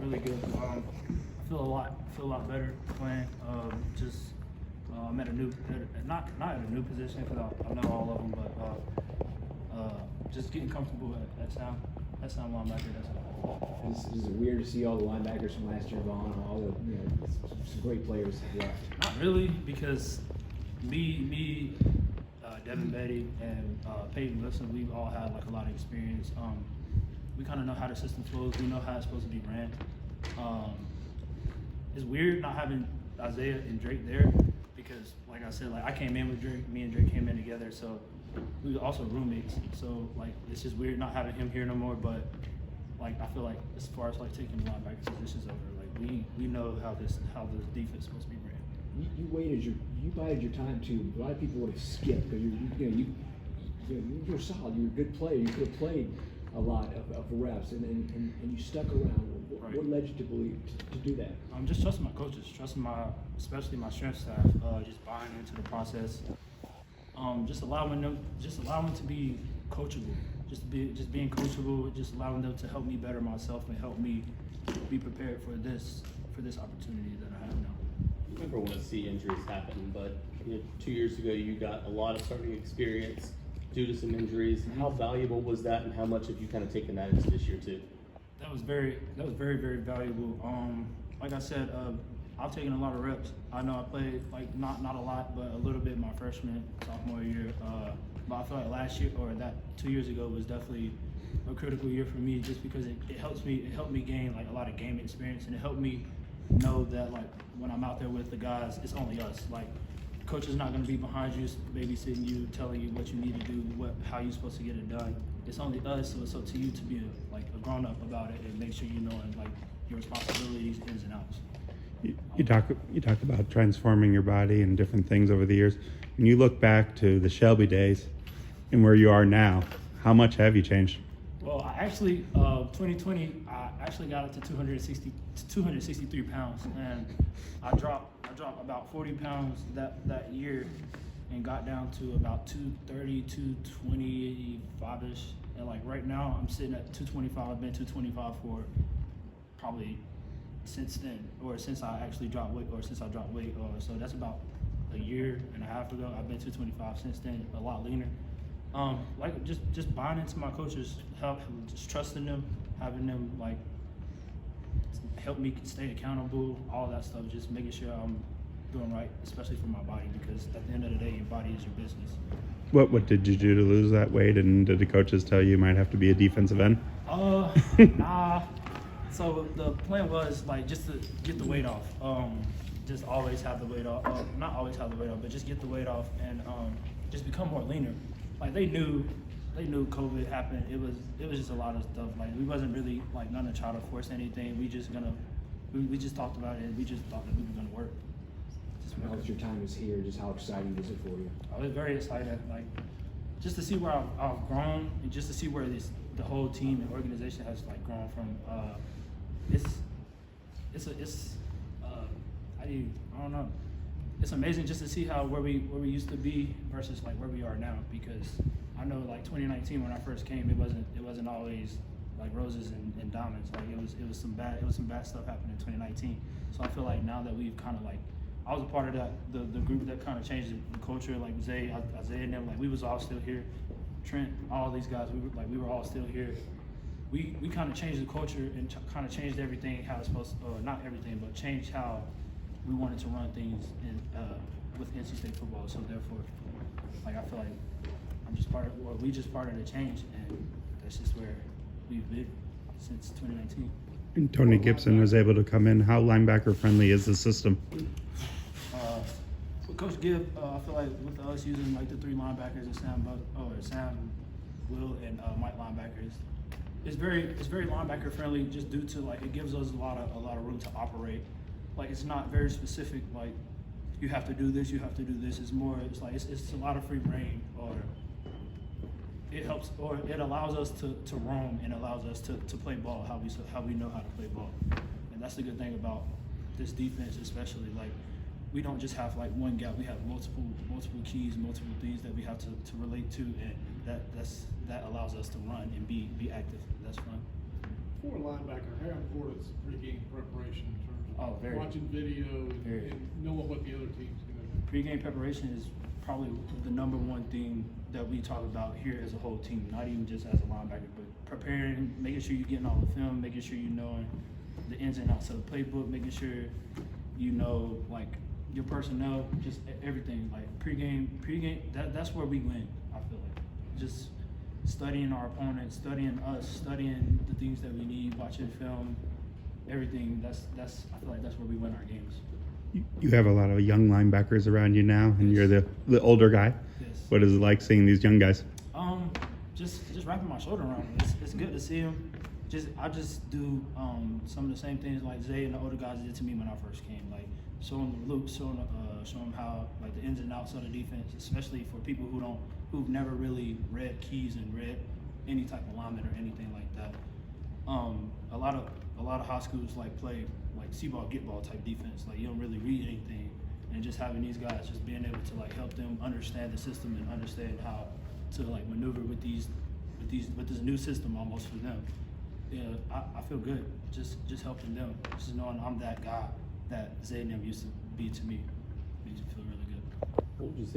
really good. I feel a lot better playing. I'm at a new, not at a new position because I know all of them, but just getting comfortable at sound linebacker. That's Is it weird to see all the linebackers from last year gone? All the some great players have left. not really, because me, Devin Betty, and Peyton Wilson, we've all had like a lot of experience. We kind of know how the system flows. We know how it's supposed to be ran. It's weird not having Isaiah and Drake there because, like I said, like I came in with Drake. Me and Drake came in together, so we were also roommates. So like it's just weird not having him here no more. But like I feel like as far as like taking the linebacker positions over, like we know how this defense is supposed to be ran. You bided your time too. A lot of people would have skipped because you're solid. You're a good player. You could have played a lot of reps, and you stuck around. What led you to believe to do that? Just trusting my coaches, trusting especially my strength staff, just buying into the process, just allowing them to be coachable, just being coachable, just allowing them to help me better myself and help me be prepared for this opportunity that I have now. You never want to see injuries happen, but 2 years ago you got a lot of starting experience due to some injuries. How valuable was that, and how much have you kind of taken that into this year too? That was very, very valuable. Like I said, I've taken a lot of reps. I know I played like not a lot, but a little bit my freshman, sophomore year. But I feel like last year or that 2 years ago was definitely a critical year for me, just because it helped me gain like a lot of game experience, and it helped me know that like when I'm out there with the guys, it's only us. Like coach is not going to be behind you, babysitting you, telling you what you need to do, how you're supposed to get it done. It's only us, so it's up to you to be a grown up about it and make sure you know like your responsibilities, ins and outs. You talk about transforming your body and different things over the years. When you look back to the Shelby days and where you are now, how much have you changed? Well, I actually 2020 I actually got up to 263 pounds, and I dropped about 40 pounds that year, and got down to about 230, 225-ish. And like right now, I'm sitting at 225. I've been 225 for probably since then, or since I actually dropped weight, so that's about a year and a half ago. I've been 225 since then, a lot leaner. Like just buying into my coaches, just trusting them, having them like help me stay accountable, all that stuff, just making sure I'm doing right, especially for my body, because at the end of the day, your body is your business. What did you do to lose that weight, and did the coaches tell you might have to be a defensive end? Nah. So the plan was like just to get the weight off. Just always have the weight off. Not always have the weight off, but just get the weight off and just become more leaner. Like they knew COVID happened. It was just a lot of stuff. Like we wasn't really like gonna try to force anything. We just talked about it, and we just thought that we were gonna work. Now that your time is here, just how exciting is it for you? I was very excited, like just to see where I've grown, and just to see where the whole team and organization has like grown from. I don't know. It's amazing just to see where we used to be versus like where we are now, because I know like 2019 when I first came, it wasn't always like roses and diamonds. Like it was some bad stuff happening in 2019. So I feel like now that we've kind of like, I was a part of that, the group that kind of changed the culture, like Isaiah and them, like we was all still here. Trent, all these guys, we were all still here. We kind of changed the culture and kind of changed everything how it's supposed to, or not everything, but changed how we wanted to run things with NC State football. So therefore, like I feel like we just part of the change, and that's just where we've been since 2019. And Tony Gibson was able to come in. How linebacker friendly is the system? With Coach Gibb, I feel like with us using like the three linebackers and Sam, Will, and Mike linebackers, it's very linebacker friendly, just due to like it gives us a lot of room to operate. Like it's not very specific. Like you have to do this, you have to do this. It's more. It's like it's a lot of free reign, or it helps, or it allows us to roam and allows us to play ball how we know how to play ball. And that's the good thing about this defense, especially like we don't just have like one gap. We have multiple keys, multiple things that we have to relate to, and that allows us to run and be active. That's fun. for a linebacker, how important is pregame preparation in terms of Oh, very. watching video Very. and knowing what the other team's going to do? Pre-game preparation is probably the number one thing that we talk about here as a whole team, not even just as a linebacker, but preparing, making sure you're getting all the film, making sure you know the ins and outs of the playbook, making sure you know like your personnel, just everything. Like pre-game, that's where we win. I feel like just studying our opponents, studying us, studying the things that we need, watching film, everything. That's I feel like that's where we win our games. You have a lot of young linebackers around you now, and you're the older guy. Yes. What is it like seeing these young guys? Just wrapping my shoulder around it. It's good to see them. I just do some of the same things like Zay and the older guys did to me when I first came. Like show them the loops, show them how like the ins and outs of the defense, especially for people who've never really read keys and read any type of lineman or anything like that. A lot of high schools like play like see ball get ball type defense. Like you don't really read anything, and just having these guys just being able to like help them understand the system and understand how to like maneuver with this new system almost for them. Yeah, I feel good just helping them, just knowing I'm that guy that Zay and them used to be to me. Makes me feel really good. What would you say